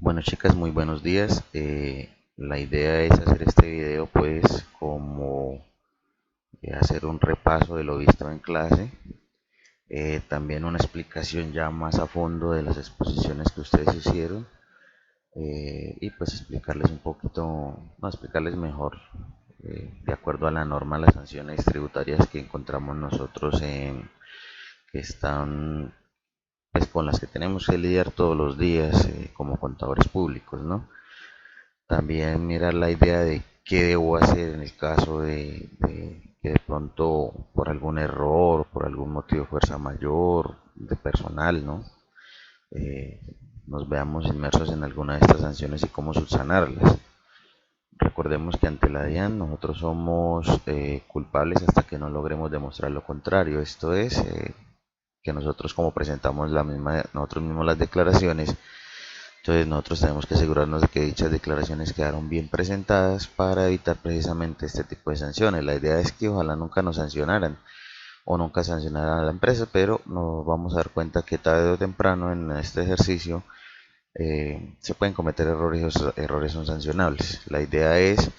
Bueno, chicas, muy buenos días. La idea es hacer este video pues como hacer un repaso de lo visto en clase, también una explicación ya más a fondo de las exposiciones que ustedes hicieron, y pues explicarles un poquito, no, explicarles mejor, de acuerdo a la norma, las sanciones tributarias que encontramos nosotros que están pues con las que tenemos que lidiar todos los días, como contadores públicos, ¿no? También mirar la idea de qué debo hacer en el caso de que de pronto por algún error, por algún motivo de fuerza mayor, de personal, ¿no? Eh, Nos veamos inmersos en alguna de estas sanciones y cómo subsanarlas. Recordemos que ante la DIAN nosotros somos culpables hasta que no logremos demostrar lo contrario. Esto es, que nosotros como presentamos nosotros mismos las declaraciones, entonces nosotros tenemos que asegurarnos de que dichas declaraciones quedaron bien presentadas para evitar precisamente este tipo de sanciones. La idea es que ojalá nunca nos sancionaran o nunca sancionaran a la empresa, pero nos vamos a dar cuenta que tarde o temprano en este ejercicio se pueden cometer errores y esos errores son sancionables. La idea es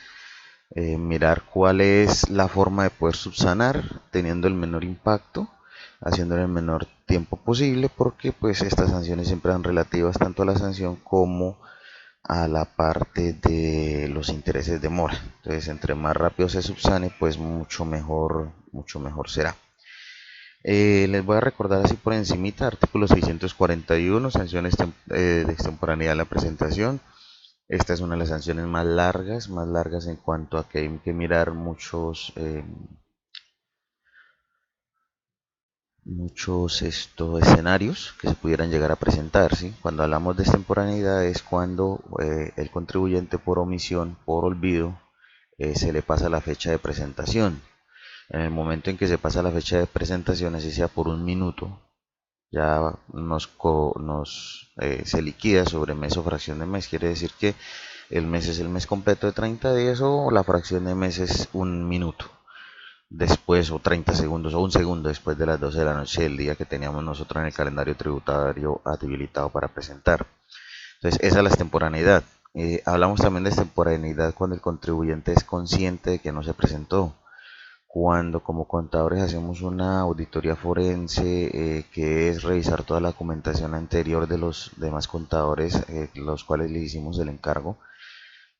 mirar cuál es la forma de poder subsanar teniendo el menor impacto, haciéndolo en el menor tiempo posible, porque pues estas sanciones siempre son relativas tanto a la sanción como a la parte de los intereses de mora. Entonces, entre más rápido se subsane, pues mucho mejor será. Les voy a recordar así por encimita, artículo 641, sanciones de extemporaneidad de la presentación. Esta es una de las sanciones más largas en cuanto a que hay que mirar muchos escenarios que se pudieran llegar a presentar. ¿Sí? Cuando hablamos de extemporaneidad es cuando el contribuyente por omisión, por olvido, se le pasa la fecha de presentación. En el momento en que se pasa la fecha de presentación, así sea por un minuto, ya se liquida sobre mes o fracción de mes. Quiere decir que el mes es el mes completo de 30 días o la fracción de mes es un minuto después o 30 segundos o un segundo después de las 12 de la noche del día que teníamos nosotros en el calendario tributario habilitado para presentar. Entonces, esa es la extemporaneidad. Hablamos también de extemporaneidad cuando el contribuyente es consciente de que no se presentó. Cuando como contadores hacemos una auditoría forense, que es revisar toda la documentación anterior de los demás contadores, los cuales le hicimos el encargo,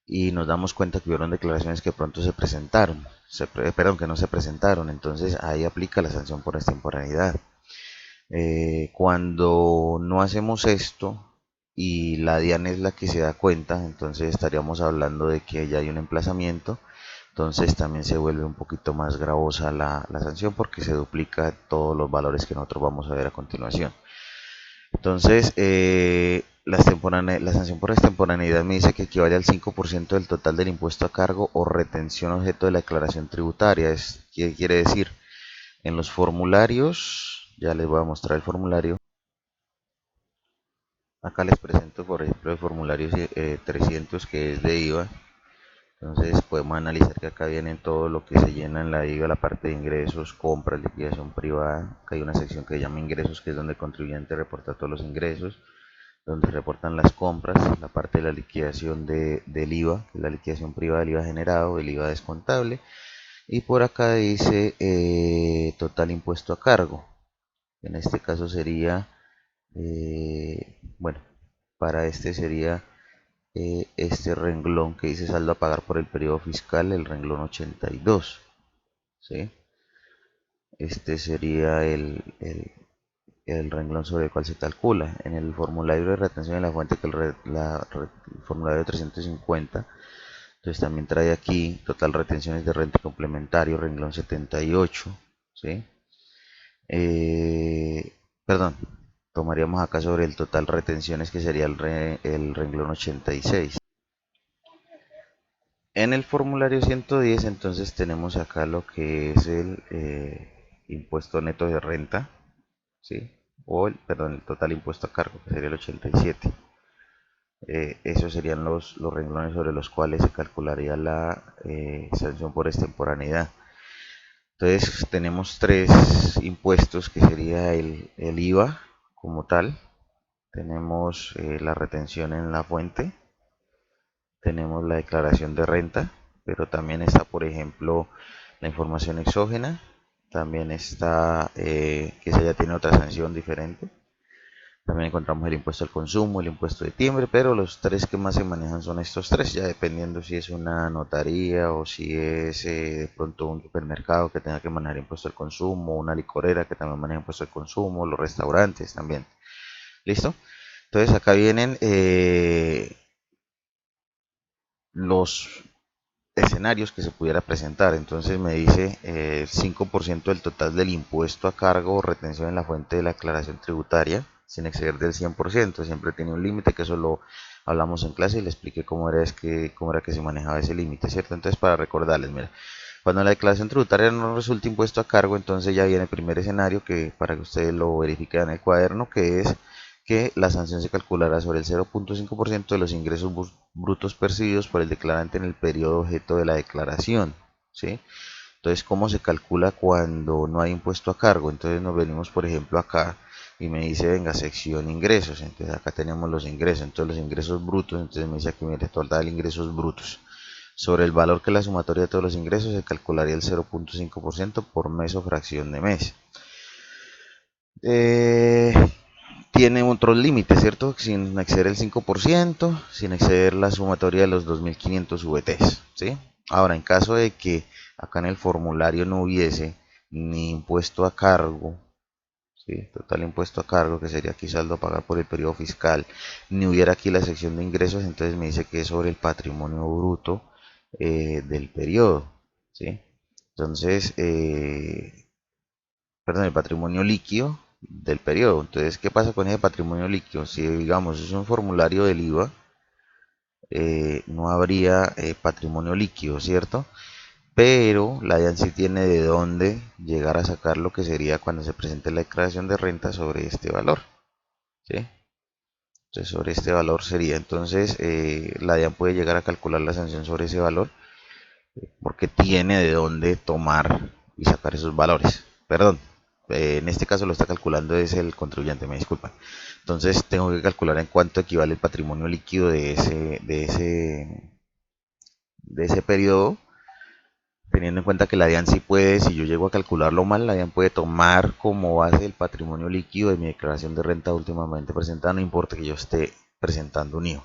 y nos damos cuenta que hubieron declaraciones que pronto se presentaron, perdón, que no se presentaron, entonces ahí aplica la sanción por extemporaneidad. Cuando no hacemos esto y la DIAN es la que se da cuenta, entonces estaríamos hablando de que ya hay un emplazamiento, entonces también se vuelve un poquito más gravosa la sanción porque se duplica todos los valores que nosotros vamos a ver a continuación. Entonces, la sanción por extemporaneidad me dice que equivale al 5% del total del impuesto a cargo o retención objeto de la declaración tributaria. ¿Qué quiere decir? En los formularios, ya les voy a mostrar el formulario. Acá les presento, por ejemplo, el formulario 300 que es de IVA. Entonces podemos analizar que acá vienen todo lo que se llena en la IVA, la parte de ingresos, compras, liquidación privada. Acá hay una sección que se llama ingresos, que es donde el contribuyente reporta todos los ingresos, donde reportan las compras, la parte de la liquidación del IVA, que es la liquidación privada del IVA generado, el IVA descontable, y por acá dice total impuesto a cargo. En este caso sería, bueno, para este sería este renglón que dice saldo a pagar por el periodo fiscal, el renglón 82. ¿Sí? Este sería el renglón sobre el cual se calcula. En el formulario de retención de la fuente, que el formulario 350, entonces también trae aquí total retenciones de renta complementario, renglón 78. ¿Sí? Eh, Perdón, tomaríamos acá sobre el total retenciones, que sería el renglón 86. En el formulario 110 entonces tenemos acá lo que es el impuesto neto de renta, ¿sí? O el total impuesto a cargo, que sería el 87. Esos serían los renglones sobre los cuales se calcularía la sanción por extemporaneidad. Entonces tenemos tres impuestos, que sería el IVA como tal, tenemos la retención en la fuente, tenemos la declaración de renta, pero también está, por ejemplo, la información exógena, también está que esa ya tiene otra sanción diferente. También encontramos el impuesto al consumo, el impuesto de timbre, pero los tres que más se manejan son estos tres, ya dependiendo si es una notaría o si es de pronto un supermercado que tenga que manejar impuesto al consumo, una licorera que también maneja impuesto al consumo, los restaurantes también. ¿Listo? Entonces acá vienen los escenarios que se pudiera presentar. Entonces me dice 5% del total del impuesto a cargo o retención en la fuente de la declaración tributaria sin exceder del 100%. Siempre tiene un límite, que eso lo hablamos en clase y le expliqué cómo era que se manejaba ese límite, ¿cierto? Entonces, para recordarles, mira, cuando la declaración tributaria no resulta impuesto a cargo, entonces ya viene el primer escenario, que para que ustedes lo verifiquen en el cuaderno, que es que la sanción se calculará sobre el 0.5% de los ingresos brutos percibidos por el declarante en el periodo objeto de la declaración, ¿sí? Entonces, ¿cómo se calcula cuando no hay impuesto a cargo? Entonces nos venimos, por ejemplo, acá y me dice, venga, sección ingresos. Entonces acá tenemos los ingresos, entonces los ingresos brutos, entonces me dice aquí, mire, total ingresos brutos. Sobre el valor que es la sumatoria de todos los ingresos se calcularía el 0.5% por mes o fracción de mes. Tiene otros límites, ¿cierto? Sin exceder el 5%, sin exceder la sumatoria de los 2.500 VTs, ¿sí? Ahora, en caso de que acá en el formulario no hubiese ni impuesto a cargo, ¿sí? Total impuesto a cargo, que sería aquí saldo a pagar por el periodo fiscal, ni hubiera aquí la sección de ingresos, entonces me dice que es sobre el patrimonio bruto del periodo, ¿sí? Entonces, perdón, el patrimonio líquido del periodo. Entonces, ¿qué pasa con ese patrimonio líquido? Si, digamos, es un formulario del IVA, no habría patrimonio líquido, ¿cierto? Pero la DIAN sí tiene de dónde llegar a sacar lo que sería cuando se presente la declaración de renta sobre este valor, ¿sí? Entonces, sobre este valor sería, entonces, la DIAN puede llegar a calcular la sanción sobre ese valor porque tiene de dónde tomar y sacar esos valores. Perdón, en este caso lo está calculando es el contribuyente, me disculpan. Entonces tengo que calcular en cuánto equivale el patrimonio líquido de ese periodo, teniendo en cuenta que la DIAN sí puede, si yo llego a calcularlo mal, la DIAN puede tomar como base el patrimonio líquido de mi declaración de renta últimamente presentada, no importa que yo esté presentando un IVA,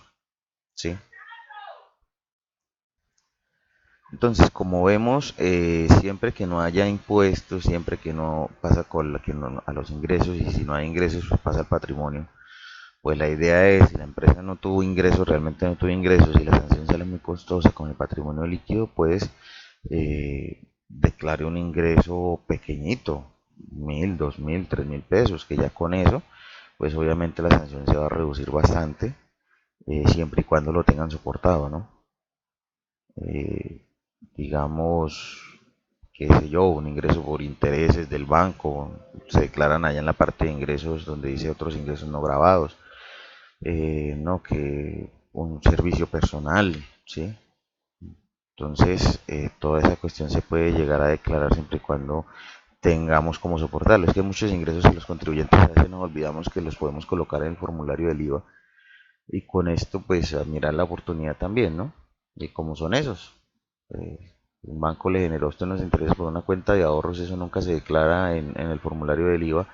¿sí? Entonces, como vemos, siempre que no haya impuestos, siempre que no pasa con que no, a los ingresos, y si no hay ingresos, pues pasa al patrimonio, pues la idea es, si la empresa no tuvo ingresos, realmente no tuvo ingresos, y la sanción sale muy costosa con el patrimonio líquido, pues declare un ingreso pequeñito, 1.000, 2.000, 3.000 pesos, que ya con eso, pues obviamente la sanción se va a reducir bastante, siempre y cuando lo tengan soportado, ¿no? eh, digamos, qué sé yo, un ingreso por intereses del banco, se declaran allá en la parte de ingresos donde dice otros ingresos no grabados, no, que un servicio personal, ¿sí? Entonces, toda esa cuestión se puede llegar a declarar siempre y cuando tengamos como soportarlo. Es que muchos ingresos y los contribuyentes a veces nos olvidamos que los podemos colocar en el formulario del IVA y con esto pues a mirar la oportunidad también, ¿no? Y cómo son esos. Un banco le generó a usted unos intereses por una cuenta de ahorros, eso nunca se declara en el formulario del IVA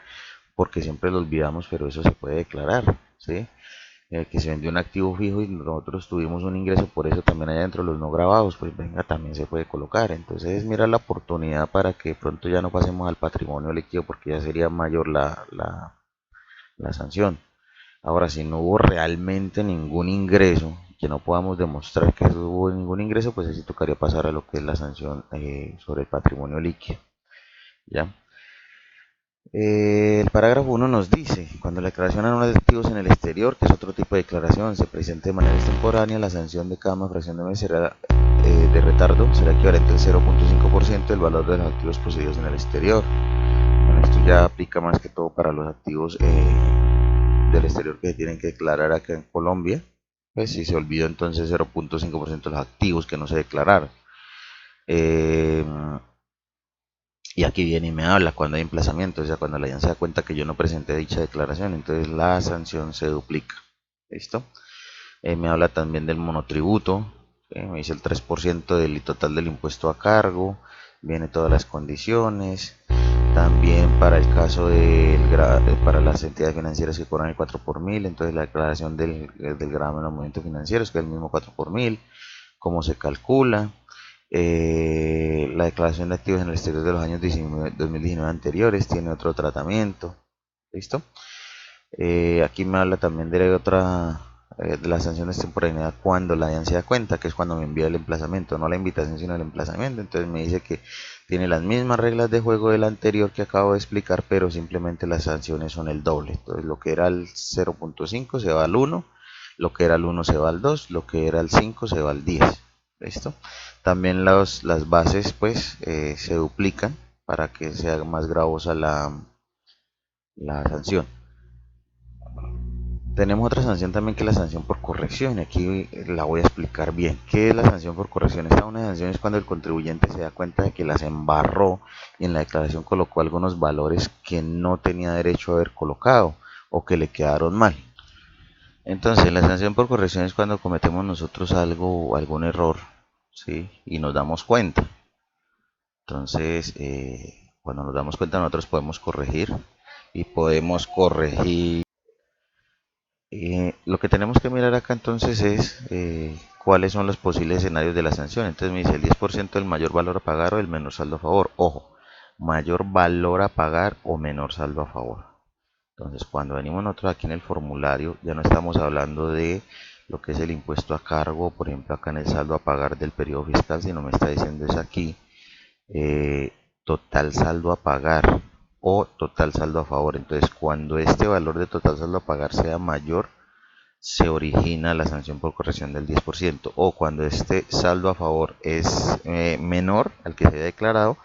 porque siempre lo olvidamos, pero eso se puede declarar, ¿sí? Que se vendió un activo fijo y nosotros tuvimos un ingreso, por eso también allá dentro los no grabados, pues venga, también se puede colocar. Entonces mira la oportunidad para que pronto ya no pasemos al patrimonio líquido porque ya sería mayor la sanción. Ahora, si no hubo realmente ningún ingreso, que no podamos demostrar que no hubo ningún ingreso, pues así tocaría pasar a lo que es la sanción sobre el patrimonio líquido. ¿Ya? El parágrafo 1 nos dice, cuando la declaración anual de activos en el exterior, que es otro tipo de declaración, se presente de manera extemporánea, la sanción de cada fracción de mes será, de retardo será equivalente al 0.5% del valor de los activos poseídos en el exterior. Bueno, esto ya aplica más que todo para los activos del exterior que se tienen que declarar acá en Colombia. Pues si se olvidó entonces 0.5% de los activos que no se declararon. Y aquí viene y me habla cuando hay emplazamiento, o sea, cuando la DIAN se da cuenta que yo no presenté dicha declaración, entonces la sanción se duplica. ¿Listo? Me habla también del monotributo, me dice el 3% del total del impuesto a cargo, viene todas las condiciones. También para el caso para las entidades financieras que cobran el 4 por mil, entonces la declaración del gravamen de los movimientos financieros, que es el mismo 4 por mil, cómo se calcula, la declaración de activos en el exterior de los años 2019 anteriores tiene otro tratamiento. ¿Listo? Aquí me habla también de otra de las sanciones de temporalidad cuando la DIAN se da cuenta, que es cuando me envía el emplazamiento, no la invitación sino el emplazamiento. Entonces me dice que tiene las mismas reglas de juego del anterior que acabo de explicar, pero simplemente las sanciones son el doble. Entonces lo que era el 0.5 se va al 1, lo que era el 1 se va al 2, lo que era el 5 se va al 10. ¿Listo? También las bases pues se duplican para que sea más gravosa la sanción. Tenemos otra sanción también que es la sanción por corrección. Aquí la voy a explicar bien. ¿Qué es la sanción por corrección? Una sanción es cuando el contribuyente se da cuenta de que las embarró y en la declaración colocó algunos valores que no tenía derecho a haber colocado o que le quedaron mal. Entonces, la sanción por corrección es cuando cometemos nosotros algún error, ¿sí? Y nos damos cuenta. Entonces, cuando nos damos cuenta, nosotros podemos corregir y podemos corregir. Lo que tenemos que mirar acá entonces es cuáles son los posibles escenarios de la sanción. Entonces me dice el 10% del mayor valor a pagar o el menor saldo a favor. Ojo, mayor valor a pagar o menor saldo a favor. Entonces cuando venimos nosotros aquí en el formulario ya no estamos hablando de lo que es el impuesto a cargo, por ejemplo acá en el saldo a pagar del periodo fiscal, sino me está diciendo es aquí eh, total saldo a pagar o total saldo a favor. Entonces cuando este valor de total saldo a pagar sea mayor, se origina la sanción por corrección del 10%, o cuando este saldo a favor es menor al que se haya declarado,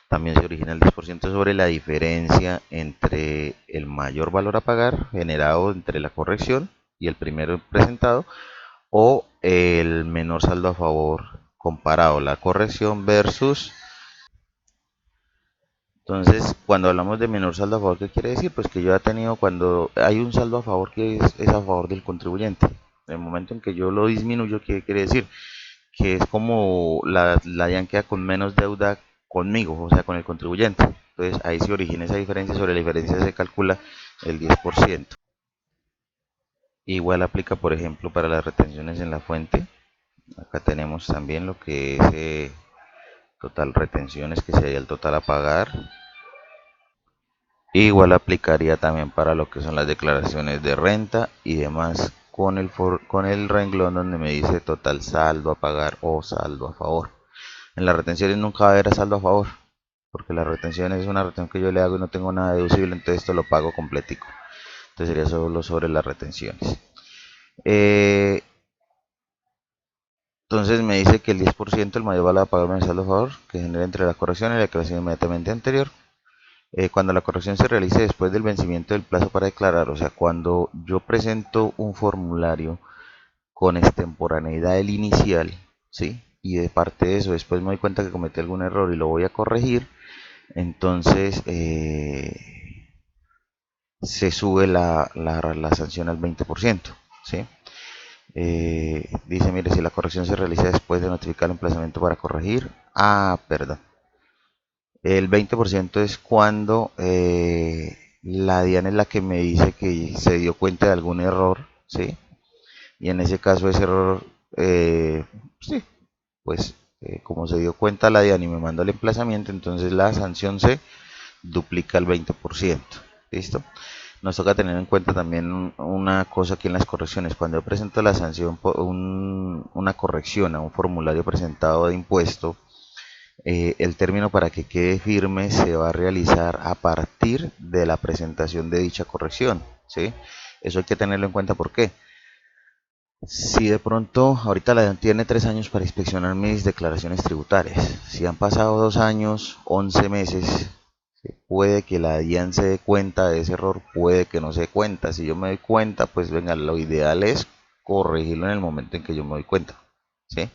también se origina el 10% sobre la diferencia entre el mayor valor a pagar generado entre la corrección y el primero presentado, o el menor saldo a favor comparado la corrección versus. Entonces, cuando hablamos de menor saldo a favor, ¿qué quiere decir? Pues que yo he tenido cuando hay un saldo a favor que es a favor del contribuyente. En el momento en que yo lo disminuyo, ¿qué quiere decir? Que es como la DIAN queda con menos deuda conmigo, o sea, con el contribuyente. Entonces, ahí se origina esa diferencia, sobre la diferencia se calcula el 10%. Igual aplica, por ejemplo, para las retenciones en la fuente. Acá tenemos también lo que es total retenciones, que sería el total a pagar. Igual aplicaría también para lo que son las declaraciones de renta y demás con el renglón donde me dice total saldo a pagar o saldo a favor. En las retenciones nunca va a haber saldo a favor, porque la retención es una retención que yo le hago y no tengo nada deducible, entonces esto lo pago completico. Entonces sería solo sobre las retenciones. Eh, entonces me dice que el 10% el mayor valor a pagar mensual saldo a favor que genera entre la corrección y la declaración inmediatamente anterior. Cuando la corrección se realice después del vencimiento del plazo para declarar, o sea, cuando yo presento un formulario con extemporaneidad del inicial, ¿sí? Y de parte de eso después me doy cuenta que cometí algún error y lo voy a corregir, entonces se sube la sanción al 20%, ¿sí? Dice, mire, si la corrección se realiza después de notificar el emplazamiento para corregir, perdón, el 20% es cuando la DIAN es la que me dice que se dio cuenta de algún error, ¿sí? Y en ese caso ese error, sí, pues como se dio cuenta la DIAN y me mandó el emplazamiento, entonces la sanción se duplica al 20%. ¿Listo? Nos toca tener en cuenta también una cosa aquí en las correcciones. Cuando yo presento la sanción, una corrección a un formulario presentado de impuesto, el término para que quede firme se va a realizar a partir de la presentación de dicha corrección, ¿sí? Eso hay que tenerlo en cuenta. ¿Por qué? Si de pronto, ahorita la DIAN tiene 3 años para inspeccionar mis declaraciones tributarias. Si han pasado 2 años, 11 meses, puede que la DIAN se dé cuenta de ese error, puede que no se dé cuenta. Si yo me doy cuenta, pues venga, lo ideal es corregirlo en el momento en que yo me doy cuenta, ¿sí?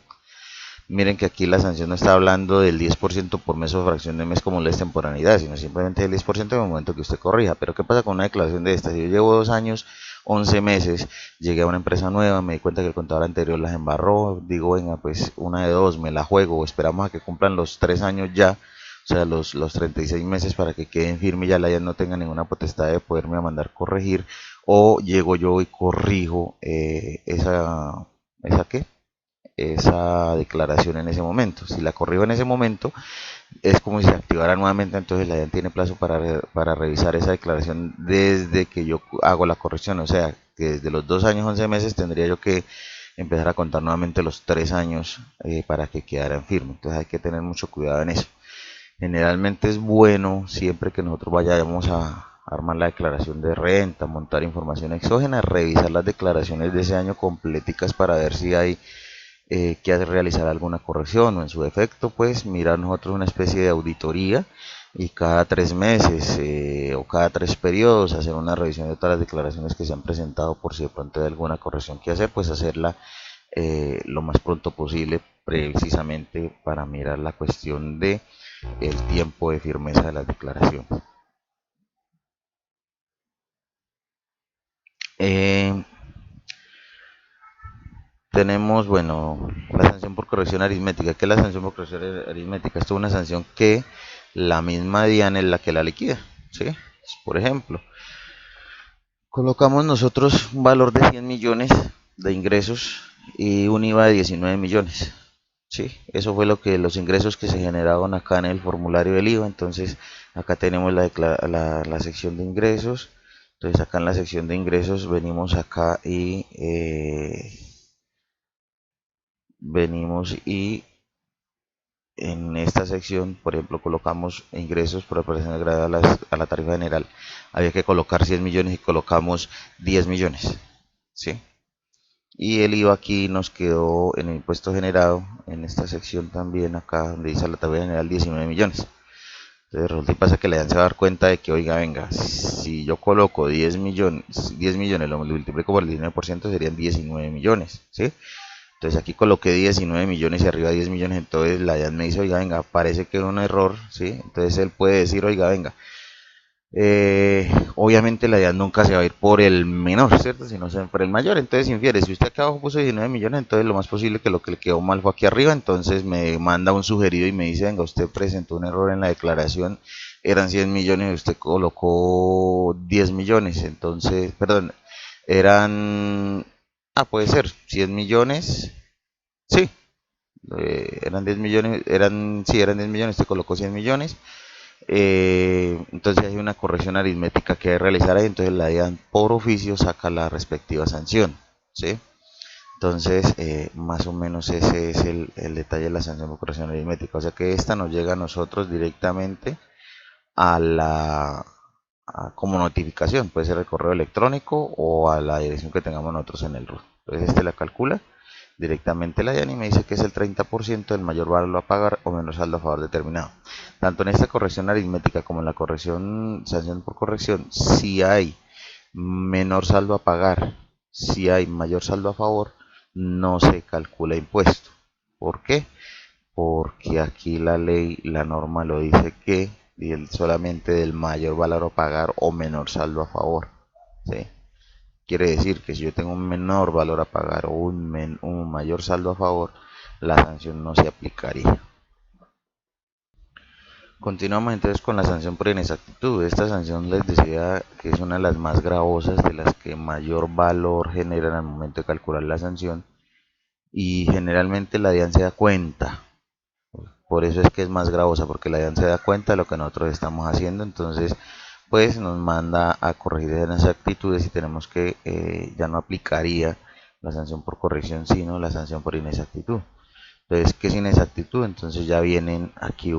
Miren que aquí la sanción no está hablando del 10% por mes o fracción de mes como la extemporaneidad, sino simplemente del 10% en el momento que usted corrija. Pero ¿qué pasa con una declaración de esta? Si yo llevo 2 años, 11 meses, llegué a una empresa nueva, me di cuenta que el contador anterior las embarró, digo, venga, pues una de dos, me la juego, esperamos a que cumplan los 3 años ya, o sea, los 36 meses para que queden firme y ya la ya no tenga ninguna potestad de poderme mandar corregir, o llego yo y corrijo esa ¿qué? Esa declaración en ese momento. Si la corrijo en ese momento, es como si se activara nuevamente, entonces la DIAN tiene plazo para revisar esa declaración desde que yo hago la corrección, o sea, que desde los 2 años 11 meses tendría yo que empezar a contar nuevamente los 3 años para que quedara en firme. Entonces hay que tener mucho cuidado en eso. Generalmente es bueno siempre que nosotros vayamos a armar la declaración de renta, montar información exógena, revisar las declaraciones de ese año completicas para ver si hay que realizar alguna corrección o en su defecto pues mirar nosotros una especie de auditoría y cada 3 meses o cada 3 periodos hacer una revisión de todas las declaraciones que se han presentado por si de pronto hay alguna corrección que hacer, pues hacerla lo más pronto posible precisamente para mirar la cuestión de el tiempo de firmeza de las declaraciones. Eh, Tenemos, bueno, la sanción por corrección aritmética. ¿Qué es la sanción por corrección aritmética? Esto es una sanción que la misma DIAN es la que la liquida, ¿sí? Por ejemplo, colocamos nosotros un valor de 100 millones de ingresos y un IVA de 19 millones, ¿sí? Eso fue lo que los ingresos que se generaron acá en el formulario del IVA. Entonces, acá tenemos la sección de ingresos. Entonces, acá en la sección de ingresos venimos acá y en esta sección, por ejemplo, colocamos ingresos por operaciones graduadas a la tarifa general. Había que colocar 100 millones y colocamos 10 millones, ¿sí? Y el IVA aquí nos quedó en el impuesto generado, en esta sección también, acá donde dice la tarifa general, 19 millones. Entonces resulta y pasa que le dan se va a dar cuenta de que, oiga, venga, si yo coloco 10 millones lo multiplico por el 19% serían 19 millones, ¿sí? Entonces aquí coloqué 19 millones y arriba 10 millones, entonces la DIAN me dice, oiga, venga, parece que es un error, ¿sí? Entonces él puede decir, oiga, venga, obviamente la DIAN nunca se va a ir por el menor, ¿cierto? Sino por el mayor, entonces infiere, si usted acá abajo puso 19 millones, entonces lo más posible que lo que le quedó mal fue aquí arriba, entonces me manda un sugerido y me dice, venga, usted presentó un error en la declaración, eran 100 millones y usted colocó 10 millones, entonces, perdón, eran, puede ser 100 millones. Sí, eran 10 millones, eran 10 millones, te colocó 100 millones. Entonces hay una corrección aritmética que hay que realizar ahí, entonces la DIAN por oficio saca la respectiva sanción, ¿sí? Entonces, más o menos ese es el detalle de la sanción por corrección aritmética, o sea que esta nos llega a nosotros directamente a como notificación, puede ser el correo electrónico o a la dirección que tengamos nosotros en el RUT. Entonces este la calcula directamente la DIAN y me dice que es el 30% del mayor valor a pagar o menor saldo a favor determinado. Tanto en esta corrección aritmética como en la corrección sanción por corrección, si hay menor saldo a pagar, si hay mayor saldo a favor, no se calcula impuesto. ¿Por qué? Porque aquí la ley, la norma lo dice que solamente del mayor valor a pagar o menor saldo a favor, ¿sí? Quiere decir que si yo tengo un menor valor a pagar o un mayor saldo a favor, la sanción no se aplicaría. Continuamos entonces con la sanción por inexactitud. Esta sanción les decía que es una de las más gravosas, de las que mayor valor generan al momento de calcular la sanción, y generalmente la DIAN se da cuenta. Por eso es que es más gravosa, porque la DIAN se da cuenta de lo que nosotros estamos haciendo, entonces pues nos manda a corregir esas actitudes y tenemos que, ya no aplicaría la sanción por corrección, sino la sanción por inexactitud. Entonces, ¿qué es inexactitud? Entonces ya vienen aquí eh,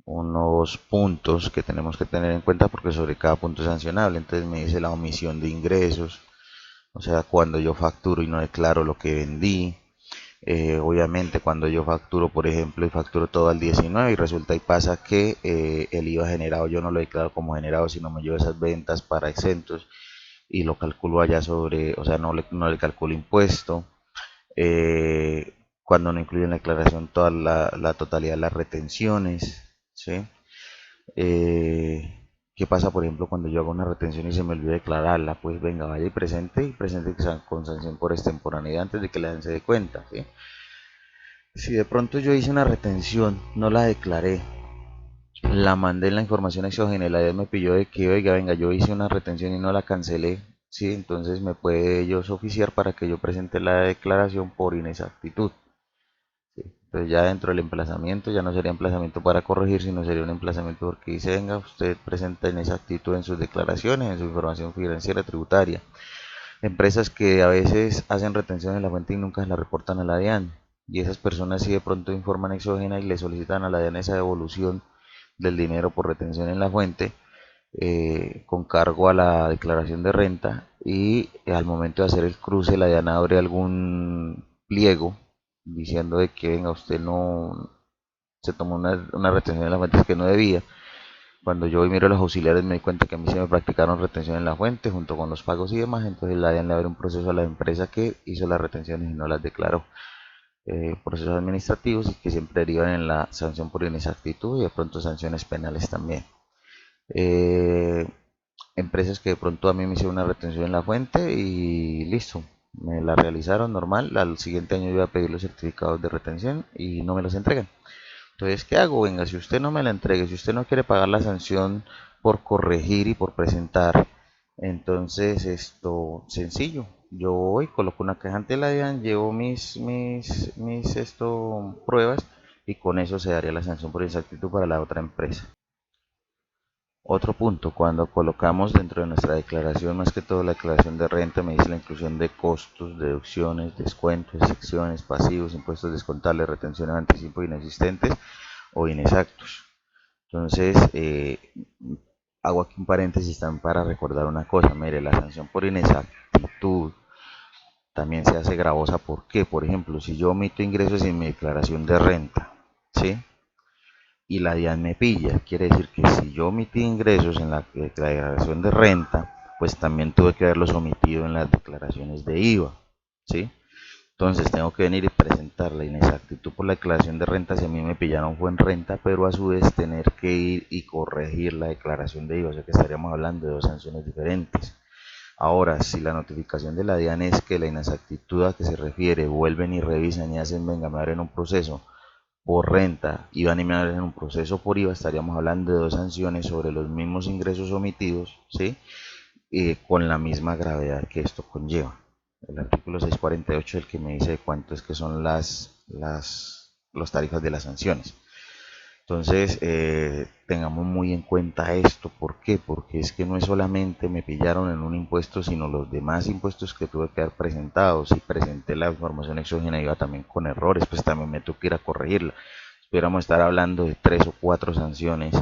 unos puntos que tenemos que tener en cuenta porque sobre cada punto es sancionable. Entonces me dice la omisión de ingresos, o sea, cuando yo facturo y no declaro lo que vendí. Obviamente cuando yo facturo, por ejemplo, y facturo todo al 19 y resulta y pasa que el IVA generado yo no lo declaro como generado, sino me llevo esas ventas para exentos y lo calculo allá sobre, o sea, no le calculo impuesto. eh, Cuando no incluye en la declaración toda la totalidad de las retenciones, ¿sí? ¿Qué pasa, por ejemplo, cuando yo hago una retención y se me olvida declararla? Pues venga, vaya y presente con sanción por extemporaneidad antes de que la se dé cuenta, ¿sí? Si de pronto yo hice una retención, no la declaré, la mandé en la información exógena y la DIAN me pilló de que, oiga, venga, yo hice una retención y no la cancelé, ¿sí? Entonces me puede ellos oficiar para que yo presente la declaración por inexactitud. ¿Sí? Entonces ya dentro del emplazamiento ya no sería emplazamiento para corregir, sino sería un emplazamiento porque dice, venga, usted presenta inexactitud en sus declaraciones, en su información financiera tributaria. Empresas que a veces hacen retención en la fuente y nunca se la reportan a la DIAN. Y esas personas sí de pronto informan exógena y le solicitan a la DIAN esa devolución del dinero por retención en la fuente, con cargo a la declaración de renta, y al momento de hacer el cruce la DIAN abre algún pliego diciendo de que venga, usted no se tomó una retención en la fuente que no debía. Cuando yo miro a los auxiliares me di cuenta que a mí se me practicaron retención en la fuente junto con los pagos y demás, entonces la DIAN le abre un proceso a la empresa que hizo las retenciones y no las declaró. Procesos administrativos y que siempre derivan en la sanción por inexactitud y de pronto sanciones penales también. Eh, Empresas que de pronto a mí me hicieron una retención en la fuente y listo, me la realizaron normal, al siguiente año yo iba a pedir los certificados de retención y no me los entregan. Entonces, ¿qué hago? Venga, si usted no me la entrega, si usted no quiere pagar la sanción por corregir y por presentar, entonces esto, sencillo, yo voy, coloco una caja ante la DIAN, llevo mis pruebas y con eso se daría la sanción por inexactitud para la otra empresa. Otro punto, cuando colocamos dentro de nuestra declaración, más que todo la declaración de renta, me dice la inclusión de costos, deducciones, descuentos, excepciones, pasivos, impuestos descontables, retenciones, anticipo inexistentes o inexactos. Entonces, hago aquí un paréntesis también para recordar una cosa. Mire, la sanción por inexactitud también se hace gravosa. ¿Por qué? Por ejemplo, si yo omito ingresos en mi declaración de renta, ¿sí? Y la DIAN me pilla. Quiere decir que si yo omití ingresos en la declaración de renta, pues también tuve que haberlos omitido en las declaraciones de IVA, ¿sí? Entonces tengo que venir y presentar la inexactitud por la declaración de renta si a mí me pillaron fue en renta, pero a su vez tener que ir y corregir la declaración de IVA, o sea que estaríamos hablando de dos sanciones diferentes. Ahora, si la notificación de la DIAN es que la inexactitud a que se refiere, vuelven y revisan y hacen, venga, me abren un proceso por renta y van y me abren un proceso por IVA, estaríamos hablando de dos sanciones sobre los mismos ingresos omitidos, ¿sí? Con la misma gravedad que esto conlleva. El artículo 648 es el que me dice cuánto es que son las tarifas de las sanciones. Entonces, tengamos muy en cuenta esto. ¿Por qué? Porque es que no es solamente me pillaron en un impuesto, sino los demás impuestos que tuve que haber presentado. Si presenté la información exógena iba también con errores, pues también me tuve que ir a corregirla. Pudiéramos estar hablando de 3 o 4 sanciones.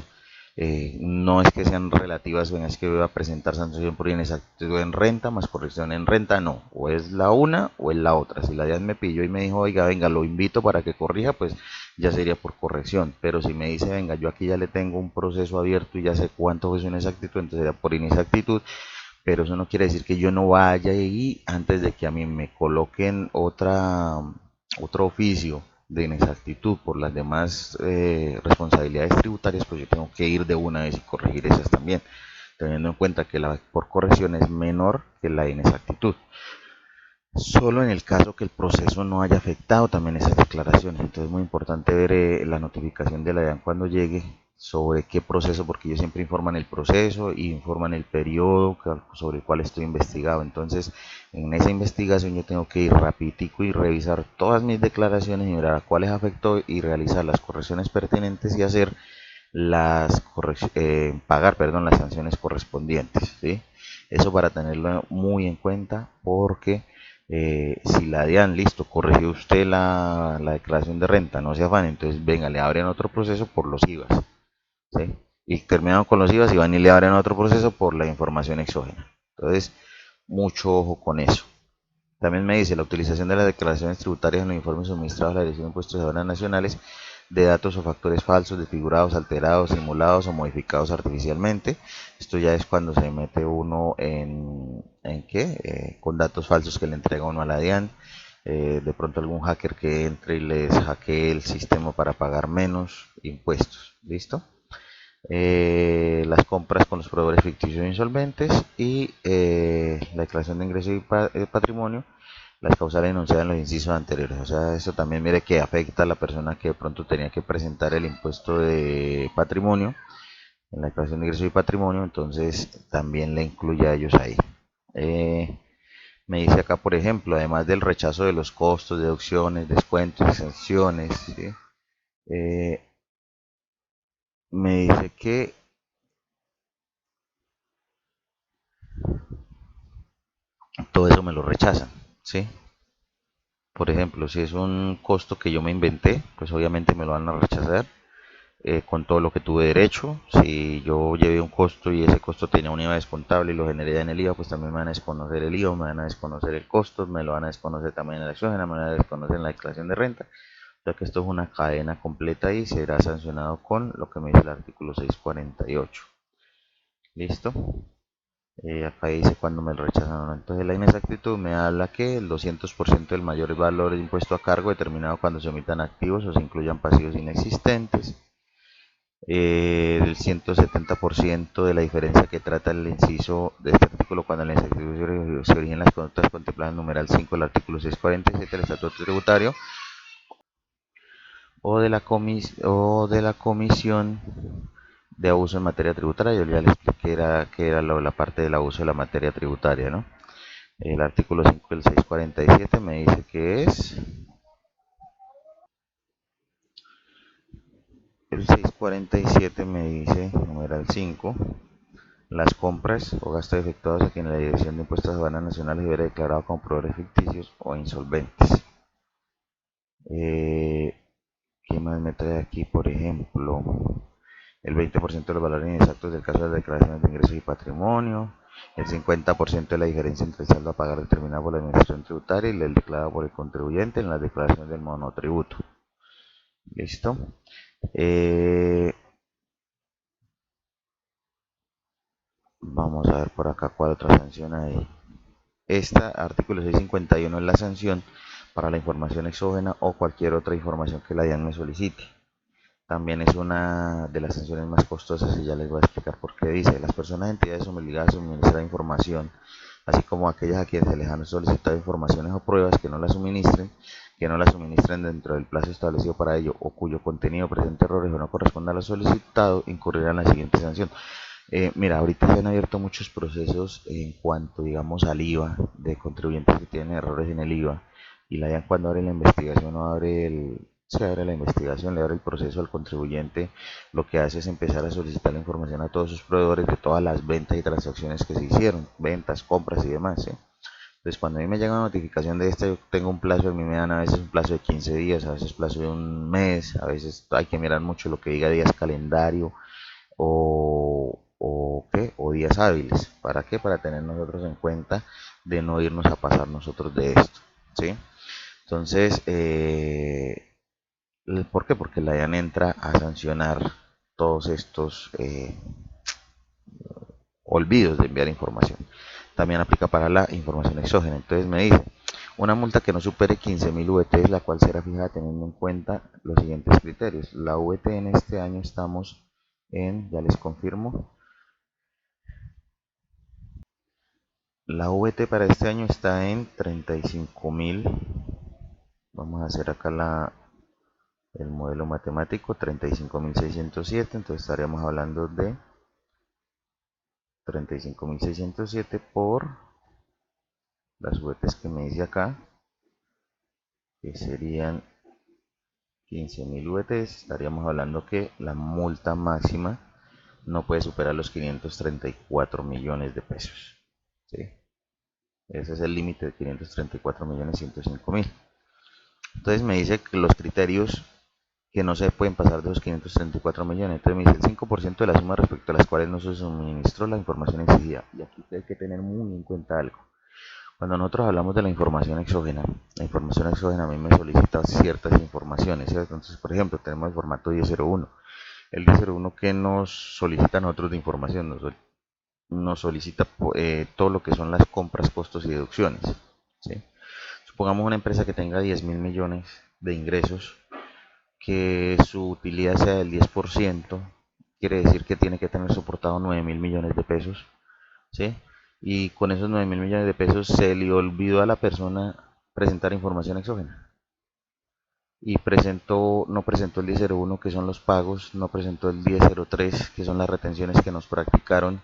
No es que sean relativas, es que voy a presentar sanción por inexactitud en renta más corrección en renta, no, o es la una o es la otra. Si la DIAN me pilló y me dijo, oiga, venga, lo invito para que corrija, pues ya sería por corrección. Pero si me dice, venga, yo aquí ya le tengo un proceso abierto y ya sé cuánto fue su inexactitud, entonces sería por inexactitud. Pero eso no quiere decir que yo no vaya y antes de que a mí me coloquen otro oficio de inexactitud por las demás responsabilidades tributarias, pues yo tengo que ir de una vez y corregir esas también, teniendo en cuenta que la por corrección es menor que la inexactitud. Solo en el caso que el proceso no haya afectado también esas declaraciones. Entonces es muy importante ver la notificación de la DIAN cuando llegue sobre qué proceso, porque ellos siempre informan el proceso y informan el periodo sobre el cual estoy investigado. Entonces en esa investigación yo tengo que ir rapidito y revisar todas mis declaraciones y mirar a cuáles afectó y realizar las correcciones pertinentes y hacer pagar, perdón, las sanciones correspondientes, ¿sí? Eso para tenerlo muy en cuenta porque si la DIAN, listo, corrigió usted la declaración de renta, no se afane, entonces venga, le abren otro proceso por los IVAs, ¿sí? Y terminaron con los IVAs y van y le abren otro proceso por la información exógena. Entonces, mucho ojo con eso. También me dice la utilización de las declaraciones tributarias en los informes suministrados a la Dirección de Impuestos y Aduanas Nacionales de datos o factores falsos, desfigurados, alterados, simulados o modificados artificialmente. Esto ya es cuando se mete uno en con datos falsos que le entrega uno a la DIAN, de pronto algún hacker que entre y les hackee el sistema para pagar menos impuestos. ¿Listo? Las compras con los proveedores ficticios e insolventes y la declaración de ingreso y patrimonio, las causales enunciadas en los incisos anteriores. O sea, esto también mire que afecta a la persona que de pronto tenía que presentar el impuesto de patrimonio en la declaración de ingreso y patrimonio, entonces también le incluye a ellos ahí. Me dice acá, por ejemplo, además del rechazo de los costos, deducciones, descuentos, exenciones, ¿sí? Eh, me dice que todo eso me lo rechazan, ¿sí? Por ejemplo, si es un costo que yo me inventé, pues obviamente me lo van a rechazar con todo lo que tuve derecho. Si yo llevé un costo y ese costo tenía un IVA descontable y lo generé en el IVA, pues también me van a desconocer el IVA, me van a desconocer el costo, me lo van a desconocer también en la exógena, me van a desconocer en la declaración de renta, ya que esto es una cadena completa y será sancionado con lo que me dice el artículo 648. ¿Listo? Acá dice cuando me lo rechazan, ¿no? Entonces la inexactitud me habla que el 200% del mayor valor de impuesto a cargo determinado cuando se omitan activos o se incluyan pasivos inexistentes. El 170% de la diferencia que trata el inciso de este artículo cuando la inexactitud se origina en las conductas contempladas en numeral 5 del artículo 647 del Estatuto Tributario o de la comisión de abuso en materia tributaria. Yo ya le expliqué que era la parte del abuso de la materia tributaria, ¿no? El artículo 5 del 647 me dice que es el 647 me dice, numeral 5, las compras o gastos efectuados a quien la Dirección de Impuestos de Aduanas Nacionales hubiera declarado como proveedores ficticios o insolventes. Eh, ¿Qué más me trae aquí? Por ejemplo, el 20% de los valores inexactos del caso de las declaraciones de ingresos y patrimonio, el 50% de la diferencia entre el saldo a pagar determinado por la administración tributaria y el declarado por el contribuyente en las declaraciones del monotributo. ¿Listo? Vamos a ver por acá cuál otra sanción hay. Este artículo 651 es la sanción para la información exógena o cualquier otra información que la DIAN me solicite. También es una de las sanciones más costosas y ya les voy a explicar por qué. Dice, las personas y entidades son obligadas a suministrar información, así como aquellas a quienes se les han solicitado informaciones o pruebas que no las suministren dentro del plazo establecido para ello o cuyo contenido presente errores o no corresponda a lo solicitado, incurrirán en la siguiente sanción. Mira, ahorita se han abierto muchos procesos en cuanto, digamos, al IVA de contribuyentes que tienen errores en el IVA y la DIAN cuando abre la investigación o se abre la investigación, le abre el proceso al contribuyente, lo que hace es empezar a solicitar la información a todos sus proveedores de todas las ventas y transacciones que se hicieron, ventas, compras y demás, ¿sí? Entonces, cuando a mí me llega una notificación de esta, yo tengo un plazo, a mí me dan a veces un plazo de 15 días, a veces plazo de un mes, a veces hay que mirar mucho lo que diga días calendario o días hábiles. ¿Para qué? Para tener nosotros en cuenta de no irnos a pasar nosotros de esto, ¿sí? Entonces, ¿por qué? Porque la DIAN entra a sancionar todos estos olvidos de enviar información. También aplica para la información exógena. Entonces me dice, una multa que no supere 15.000 VT, la cual será fijada teniendo en cuenta los siguientes criterios. La VT en este año estamos en, ya les confirmo, la VT para este año está en 35.000. Vamos a hacer acá el modelo matemático, 35.607. Entonces estaríamos hablando de 35.607 por las VTs que me dice acá, que serían 15.000 VTs. Estaríamos hablando que la multa máxima no puede superar los 534 millones de pesos. ¿Sí? Ese es el límite de 534.105.000. Entonces me dice que los criterios que no se pueden pasar de los 534 millones. Entonces me dice el 5% de la suma respecto a las cuales no se suministró la información exigida. Y aquí hay que tener muy en cuenta algo. Cuando nosotros hablamos de la información exógena a mí me solicita ciertas informaciones, ¿cierto? Entonces, por ejemplo, tenemos el formato 1001. El 1001 que nos solicita a nosotros de información, nos solicita todo lo que son las compras, costos y deducciones. ¿Sí? Supongamos una empresa que tenga 10.000 millones de ingresos, que su utilidad sea del 10%, quiere decir que tiene que tener soportado 9.000 millones de pesos. ¿Sí? Y con esos 9.000 millones de pesos se le olvidó a la persona presentar información exógena. Y no presentó el 1001, que son los pagos, no presentó el 1003, que son las retenciones que nos practicaron,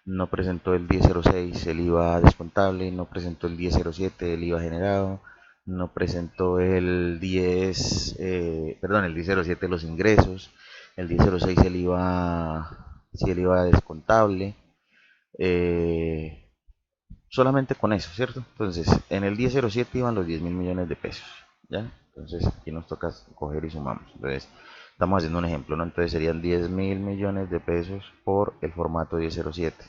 no presentó el 1006, el IVA descontable, no presentó el 1007, el IVA generado, no presentó el 1007 los ingresos, el 1006 el IVA, sí, el IVA descontable, eh, solamente con eso, ¿cierto? Entonces, en el 1007 iban los 10.000 millones de pesos, ¿ya? Entonces, aquí nos toca coger y sumamos. Entonces, estamos haciendo un ejemplo, ¿no? Entonces, serían 10.000 millones de pesos por el formato 1007,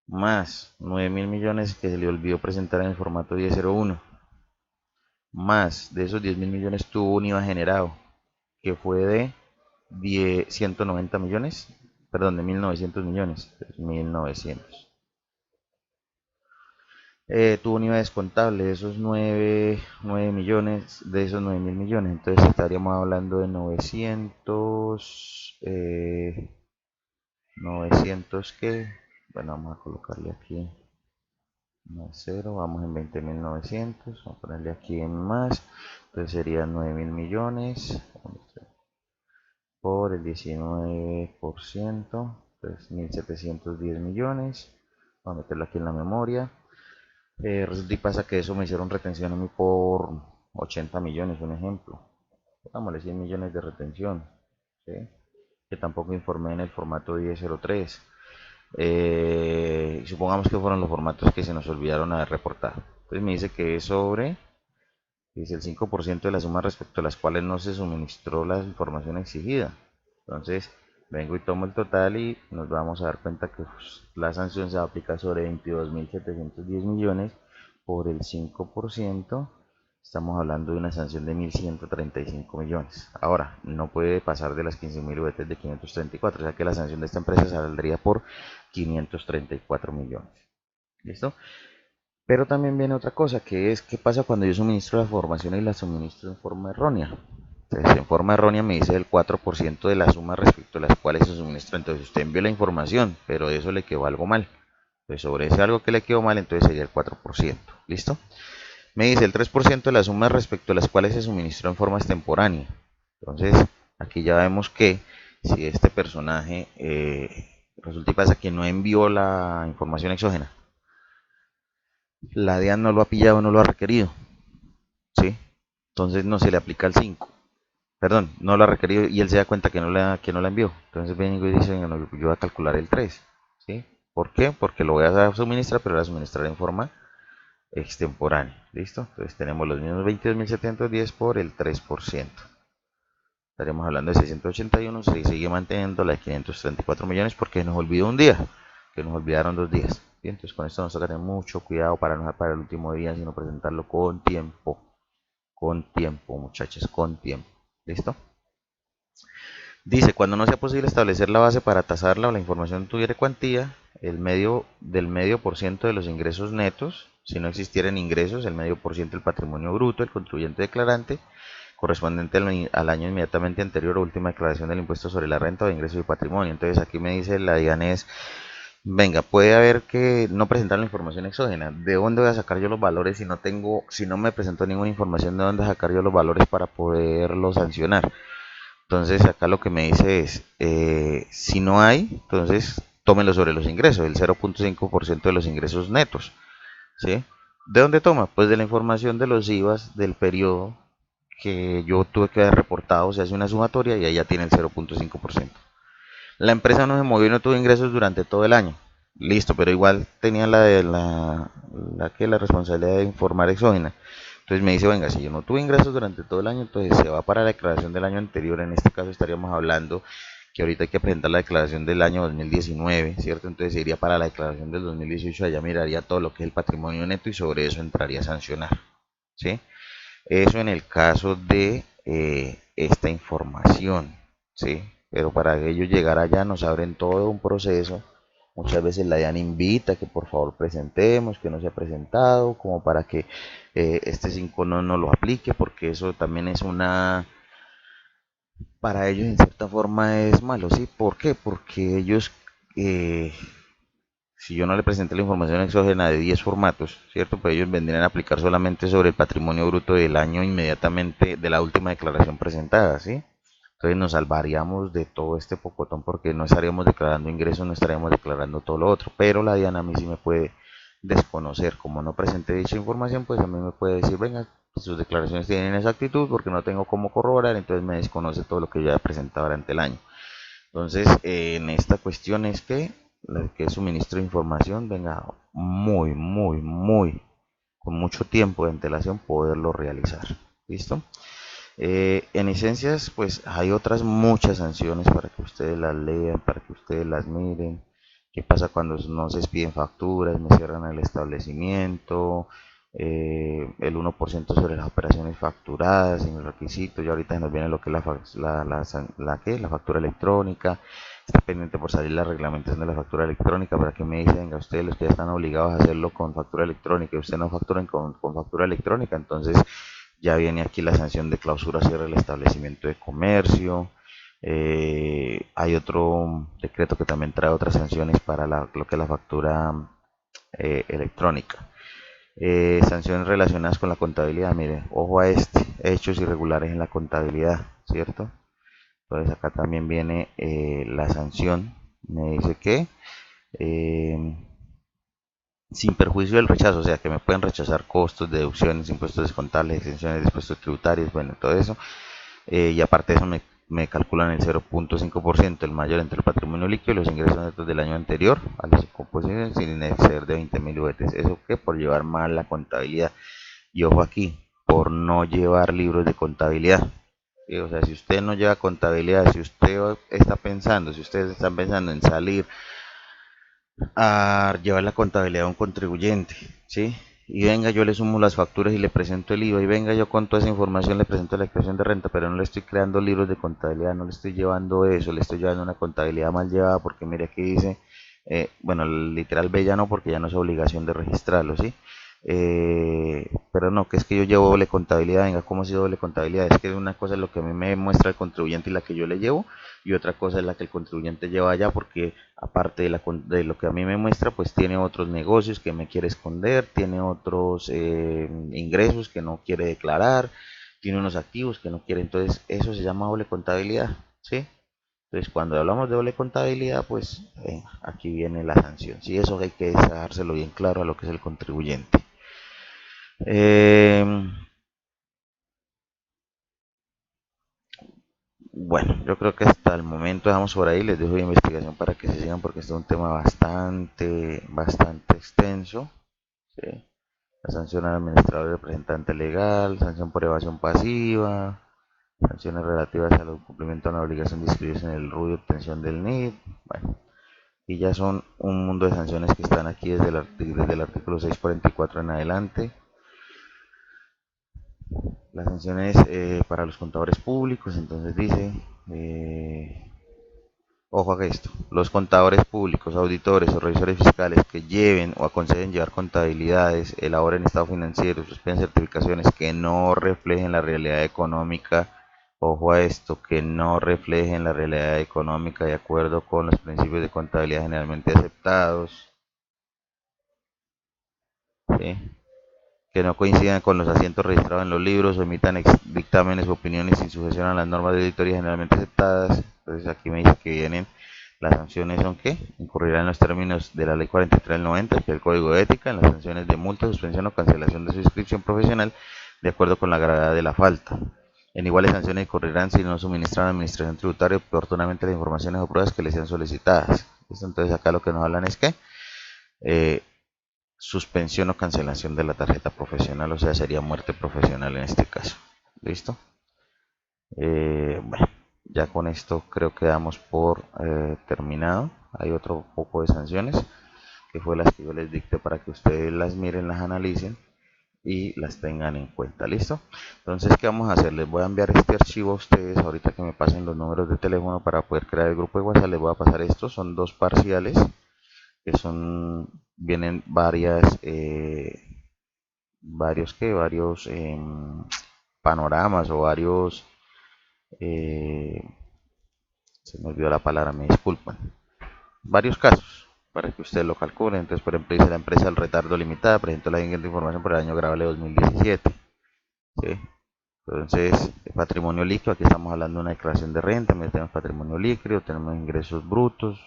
más 9.000 millones que se le olvidó presentar en el formato 1001, más de esos 10.000 millones tuvo un IVA generado, que fue de 190 millones, perdón, de 1.900 millones, 1.900. Tuvo un IVA descontable de esos 9 millones, de esos 9.000 millones, entonces estaríamos hablando de 900 que, bueno, vamos a colocarle aquí no es 0, vamos en 20.900, vamos a ponerle aquí en más, entonces serían 9.000 millones por el 19%, entonces 1.710 millones, vamos a meterlo aquí en la memoria. Resulta y pasa que eso me hicieron retención a mí por 80 millones, un ejemplo. Dámosle 100 millones de retención, ¿sí? Que tampoco informé en el formato 1003. Supongamos que fueron los formatos que se nos olvidaron haber reportado. Entonces me dice que es sobre, dice el 5% de la suma respecto a las cuales no se suministró la información exigida. Entonces vengo y tomo el total y nos vamos a dar cuenta que pues, la sanción se aplica sobre 22.710 millones por el 5%. Estamos hablando de una sanción de 1.135 millones. Ahora, no puede pasar de las 15.000 VT de 534, o sea que la sanción de esta empresa saldría por 534 millones. ¿Listo? Pero también viene otra cosa, que es qué pasa cuando yo suministro la información y la suministro en forma errónea. Entonces, en forma errónea me dice el 4% de la suma respecto a las cuales se suministra. Entonces, usted envió la información, pero de eso le quedó algo mal. Entonces, sobre ese algo que le quedó mal, entonces sería el 4%. ¿Listo? Me dice el 3% de la suma respecto a las cuales se suministró en forma extemporánea. Entonces, aquí ya vemos que si este personaje resulta y pasa que no envió la información exógena, la DIAN no lo ha pillado, no lo ha requerido, ¿sí? Entonces no se le aplica el 5. Perdón, no lo ha requerido y él se da cuenta que no la envió. Entonces vengo y dice, no, yo voy a calcular el 3, ¿sí? ¿Por qué? Porque lo voy a suministrar, pero lo voy a suministrar en forma extemporánea, ¿listo? Entonces tenemos los mismos 22.710 por el 3%. Estaremos hablando de 681, se sigue manteniendo la de 534 millones porque nos olvidó un día, que nos olvidaron 2 días. Bien, entonces con esto nos toca tener mucho cuidado para no dejar para el último día, sino presentarlo con tiempo muchachos, con tiempo. ¿Listo? Dice, cuando no sea posible establecer la base para tasarla o la información tuviera cuantía, el medio por ciento de los ingresos netos, si no existieran ingresos, el medio por ciento del patrimonio bruto, el contribuyente declarante, correspondiente al año inmediatamente anterior o última declaración del impuesto sobre la renta o de ingresos y patrimonio. Entonces aquí me dice la DIAN es, venga, puede haber que no presentar la información exógena. ¿De dónde voy a sacar yo los valores si no me presentó ninguna información? ¿De dónde sacar yo los valores para poderlo sancionar? Entonces acá lo que me dice es, si no hay, entonces tómelo sobre los ingresos, el 0.5% de los ingresos netos, ¿sí? ¿De dónde toma? Pues de la información de los IVAs del periodo que yo tuve que haber reportado, se hace una sumatoria y ahí ya tiene el 0.5%. La empresa no se movió y no tuvo ingresos durante todo el año. Listo, pero igual tenía la responsabilidad de informar exógena. Entonces me dice, venga, si yo no tuve ingresos durante todo el año, entonces se va para la declaración del año anterior. En este caso estaríamos hablando que ahorita hay que presentar la declaración del año 2019, ¿cierto? Entonces se iría para la declaración del 2018, allá miraría todo lo que es el patrimonio neto y sobre eso entraría a sancionar, ¿sí? Eso en el caso de esta información, ¿sí? Pero para ello llegar allá nos abren todo un proceso Muchas veces la DIAN invita a que por favor presentemos, que no se ha presentado, como para que este 5 no lo aplique, porque eso también es para ellos en cierta forma es malo, ¿sí? ¿Por qué? Porque ellos, eh, si yo no le presenté la información exógena de 10 formatos, ¿cierto? Pues ellos vendrían a aplicar solamente sobre el patrimonio bruto del año inmediatamente de la última declaración presentada, ¿sí? Entonces nos salvaríamos de todo este pocotón porque no estaríamos declarando ingresos, no estaríamos declarando todo lo otro. Pero la DIAN a mí sí me puede desconocer. Como no presenté dicha información, pues a mí me puede decir, venga, sus declaraciones tienen esa actitud porque no tengo cómo corroborar, entonces me desconoce todo lo que yo he presentado durante el año. Entonces, en esta cuestión es que el que suministro de información venga con mucho tiempo de antelación poderlo realizar. ¿Listo? En licencias, pues hay otras muchas sanciones para que ustedes las lean, para que ustedes las miren. ¿Qué pasa cuando no se expiden facturas, me cierran el establecimiento? El 1% sobre las operaciones facturadas, sin el requisito. Ya ahorita nos viene lo que es la factura electrónica. Está pendiente por salir la reglamentación de la factura electrónica para que me dicen, venga, ustedes los que ya están obligados a hacerlo con factura electrónica y ustedes no facturan con factura electrónica, entonces ya viene aquí la sanción de clausura cierre del establecimiento de comercio. Hay otro decreto que también trae otras sanciones para lo que es la factura electrónica. Sanciones relacionadas con la contabilidad. Mire, ojo a este, hechos irregulares en la contabilidad, ¿cierto? Entonces acá también viene la sanción. Me dice que eh, sin perjuicio del rechazo, o sea que me pueden rechazar costos, deducciones, impuestos descontables, exenciones de impuestos tributarios, bueno, todo eso. Y aparte de eso me calculan el 0.5%, el mayor entre el patrimonio líquido y los ingresos netos del año anterior a las composiciones sin exceder de 20.000 UETs. ¿Eso qué? Por llevar mal la contabilidad. Y ojo aquí, por no llevar libros de contabilidad. ¿Sí? O sea, si usted no lleva contabilidad, si usted está pensando, si ustedes están pensando en salir a llevar la contabilidad a un contribuyente, ¿sí? Y venga, yo le sumo las facturas y le presento el IVA, y venga, yo con toda esa información le presento la declaración de renta, pero no le estoy creando libros de contabilidad, no le estoy llevando eso, le estoy llevando una contabilidad mal llevada, porque mire aquí dice, bueno, literal B ya no, porque ya no es obligación de registrarlo, ¿sí? Pero no, que es que yo llevo doble contabilidad, venga, ¿cómo si doble contabilidad? Es que una cosa es lo que a mí me muestra el contribuyente y la que yo le llevo, y otra cosa es la que el contribuyente lleva allá, porque aparte de lo que a mí me muestra, pues tiene otros negocios que me quiere esconder, tiene otros ingresos que no quiere declarar, tiene unos activos que no quiere, entonces eso se llama doble contabilidad, ¿sí? Entonces cuando hablamos de doble contabilidad, pues aquí viene la sanción, ¿sí? Eso hay que dejárselo bien claro a lo que es el contribuyente. Eh, bueno, yo creo que hasta el momento dejamos por ahí, les dejo de investigación para que se sigan porque este es un tema bastante extenso. ¿Sí? La sanción al administrador y representante legal, sanción por evasión pasiva, sanciones relativas al cumplimiento de la obligación de inscribirse en el RUI y obtención del NID. Bueno, y ya son un mundo de sanciones que están aquí desde el artículo 644 en adelante. Las sanciones para los contadores públicos, entonces dice, ojo a esto, los contadores públicos, auditores o revisores fiscales que lleven o aconsejen llevar contabilidades, elaboren estados financieros, suspendan certificaciones que no reflejen la realidad económica, ojo a esto, que no reflejen la realidad económica de acuerdo con los principios de contabilidad generalmente aceptados, ¿sí? Que no coincidan con los asientos registrados en los libros o emitan dictámenes o opiniones sin sujeción a las normas de auditoría generalmente aceptadas. Entonces aquí me dice que vienen las sanciones, son que incurrirán en los términos de la ley 43 del 90, que es el código de ética, en las sanciones de multa, suspensión o cancelación de su inscripción profesional de acuerdo con la gravedad de la falta. En iguales sanciones incurrirán si no suministran a la administración tributaria oportunamente las informaciones o pruebas que les sean solicitadas. Entonces acá lo que nos hablan es que eh, suspensión o cancelación de la tarjeta profesional, o sea, sería muerte profesional en este caso. ¿Listo? Bueno, ya con esto creo que damos por terminado. Hay otro poco de sanciones que fue las que yo les dicté para que ustedes las miren, las analicen y las tengan en cuenta. ¿Listo? Entonces, ¿qué vamos a hacer? Les voy a enviar este archivo a ustedes ahorita que me pasen los números de teléfono para poder crear el grupo de WhatsApp. Les voy a pasar estos, son dos parciales que vienen varias, varios panoramas o varios, eh, se me olvidó la palabra, me disculpan, varios casos para que usted lo calcule. Entonces, por ejemplo, dice la empresa del retardo limitada presentó la siguiente información por el año grabable 2017. ¿Sí? Entonces, el patrimonio líquido, aquí estamos hablando de una declaración de renta, tenemos patrimonio líquido, tenemos ingresos brutos,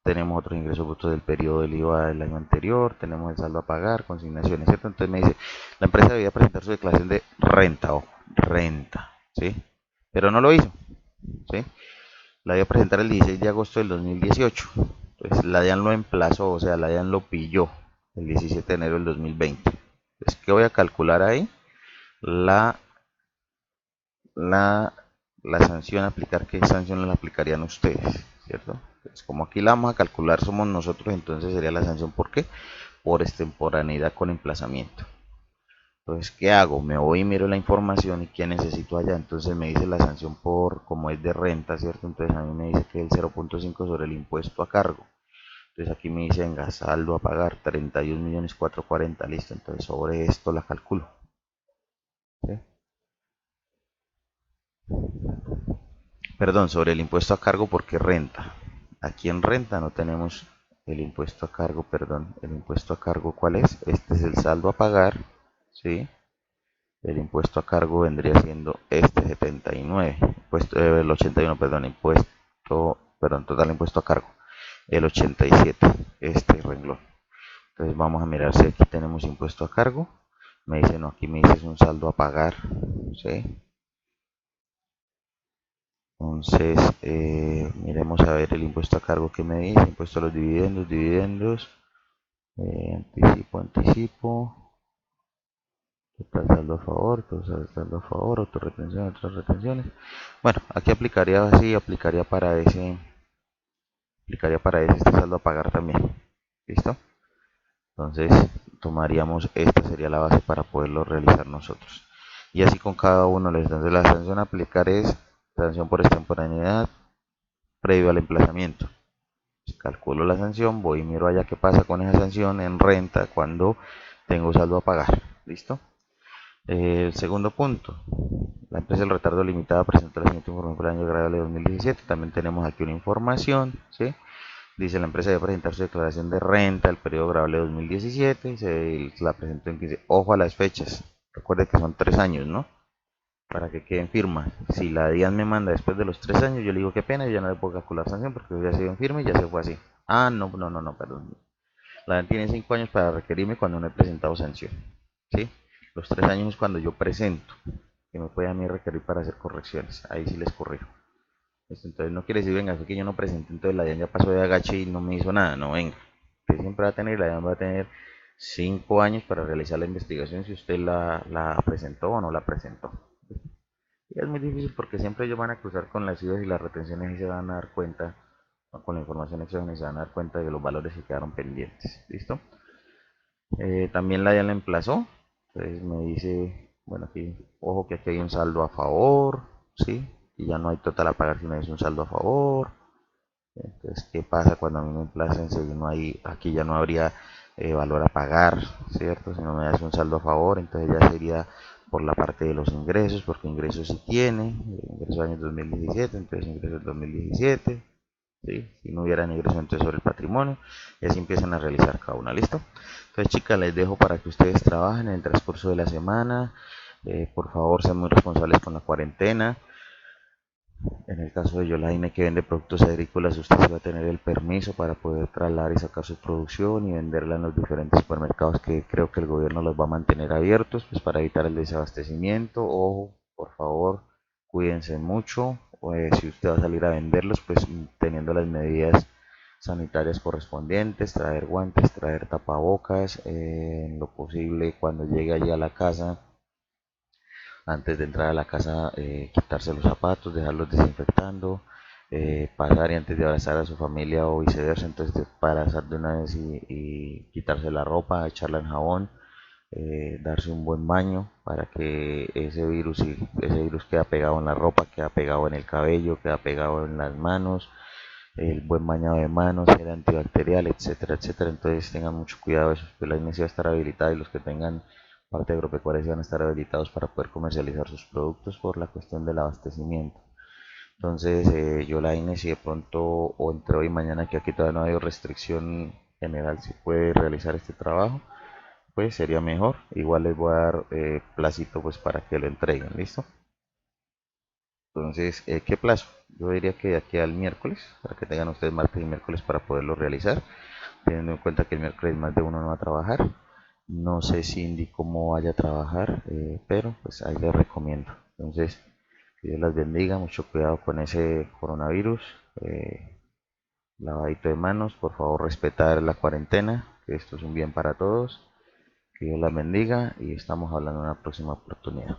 tenemos otros ingresos brutos del periodo del IVA del año anterior, tenemos el saldo a pagar, consignaciones, ¿cierto? Entonces me dice, la empresa debía presentar su declaración de renta, o renta, ¿sí? Pero no lo hizo, ¿sí? La debía presentar el 16 de agosto del 2018. Entonces la DIAN lo emplazó, o sea, la DIAN lo pilló el 17 de enero del 2020. Entonces, ¿qué voy a calcular ahí? La, la, la sanción a aplicar, ¿qué sanción la aplicarían ustedes? ¿Cierto? Entonces, como aquí la vamos a calcular somos nosotros, entonces sería la sanción, ¿por qué? Por extemporaneidad con emplazamiento. Entonces, ¿qué hago? Me voy y miro la información y qué necesito allá. Entonces me dice la sanción por, como es de renta, ¿cierto? Entonces a mí me dice que el 0.5 sobre el impuesto a cargo. Entonces aquí me dice, venga, saldo a pagar 31.440.000, listo. Entonces sobre esto la calculo. ¿Sí? Perdón, sobre el impuesto a cargo porque renta. Aquí en renta no tenemos el impuesto a cargo, perdón. El impuesto a cargo, ¿cuál es? Este es el saldo a pagar, ¿sí? El impuesto a cargo vendría siendo este 79, el 81, perdón, total impuesto a cargo, el 87, este renglón. Entonces vamos a mirar si aquí tenemos impuesto a cargo. Me dice, no, aquí me dice es un saldo a pagar, ¿sí? Entonces, miremos a ver el impuesto a cargo que me dice, impuesto a los dividendos, anticipo, total saldo a favor, total saldo a favor, autorretención, otras retenciones. Bueno, aquí aplicaría así, aplicaría para ese este saldo a pagar también. ¿Listo? Entonces, tomaríamos, esta sería la base para poderlo realizar nosotros. Y así con cada uno. Entonces, la sanción a aplicar es sanción por extemporaneidad previo al emplazamiento. Calculo la sanción, voy y miro allá qué pasa con esa sanción en renta cuando tengo saldo a pagar. ¿Listo? El segundo punto, la empresa del retardo limitada presentó la siguiente información por el año grabable de 2017. También tenemos aquí una información, ¿sí? Dice la empresa debe presentar su declaración de renta el periodo grabable de 2017. Se la presentó en 15. Ojo a las fechas. Recuerde que son 3 años, ¿no? Para que queden firmas. Si la DIAN me manda después de los 3 años, yo le digo qué pena, yo ya no le puedo calcular sanción porque ya se dio en firme y ya se fue así. Ah, no, no, no, no, perdón. La DIAN tiene 5 años para requerirme cuando no he presentado sanción. ¿Sí? Los 3 años es cuando yo presento, que me puede a mí requerir para hacer correcciones. Ahí sí les corrijo. Entonces no quiere decir, venga, fue que yo no presenté, entonces la DIAN ya pasó de agache y no me hizo nada. No, venga. Usted siempre va a tener, la DIAN va a tener 5 años para realizar la investigación si usted la presentó o no la presentó. Y es muy difícil porque siempre ellos van a cruzar con las IVAs y las retenciones y se van a dar cuenta, con la información exógena y se van a dar cuenta de los valores que quedaron pendientes. ¿Listo? También la DIAN la emplazó. Entonces me dice, bueno, aquí, ojo que aquí hay un saldo a favor, ¿sí? Y ya no hay total a pagar, sino es un saldo a favor. Entonces, ¿qué pasa cuando a mí me emplazan? Si no hay, aquí ya no habría valor a pagar, ¿cierto? Si no me das un saldo a favor, entonces ya sería por la parte de los ingresos, porque ingresos sí tiene, ingresos año 2017, entonces ingresos 2017, ¿sí? Si no hubieran ingresos, entonces sobre el patrimonio, y así empiezan a realizar cada una, ¿listo? Entonces, chicas, les dejo para que ustedes trabajen en el transcurso de la semana. Por favor, sean muy responsables con la cuarentena. En el caso de Yolaine, que vende productos agrícolas, usted sí va a tener el permiso para poder trasladar y sacar su producción y venderla en los diferentes supermercados que creo que el gobierno los va a mantener abiertos, pues para evitar el desabastecimiento. Ojo, por favor, cuídense mucho. Si usted va a salir a venderlos, pues teniendo las medidas sanitarias correspondientes, traer guantes, traer tapabocas, en lo posible cuando llegue allí a la casa antes de entrar a la casa, quitarse los zapatos, dejarlos desinfectando, pasar y antes de abrazar a su familia o viceversa, entonces para abrazar de una vez y quitarse la ropa, echarla en jabón, darse un buen baño para que ese virus queda pegado en la ropa, queda pegado en el cabello, queda pegado en las manos, el buen bañado de manos, el antibacterial, etcétera, etcétera. Entonces tengan mucho cuidado eso, que la INES va a estar habilitada y los que tengan parte agropecuaria van a estar habilitados para poder comercializar sus productos por la cuestión del abastecimiento. Entonces yo la INE si de pronto o entre hoy y mañana que aquí todavía no hay restricción general si puede realizar este trabajo, pues sería mejor. Igual les voy a dar placito pues para que lo entreguen, ¿listo? Entonces, ¿qué plazo? Yo diría que de aquí al miércoles, para que tengan ustedes martes y miércoles para poderlo realizar, teniendo en cuenta que el miércoles más de uno no va a trabajar. No sé si Indy cómo vaya a trabajar, pero pues ahí les recomiendo. Entonces, que Dios las bendiga, mucho cuidado con ese coronavirus, lavadito de manos, por favor respetar la cuarentena, que esto es un bien para todos. Que Dios las bendiga y estamos hablando en una próxima oportunidad.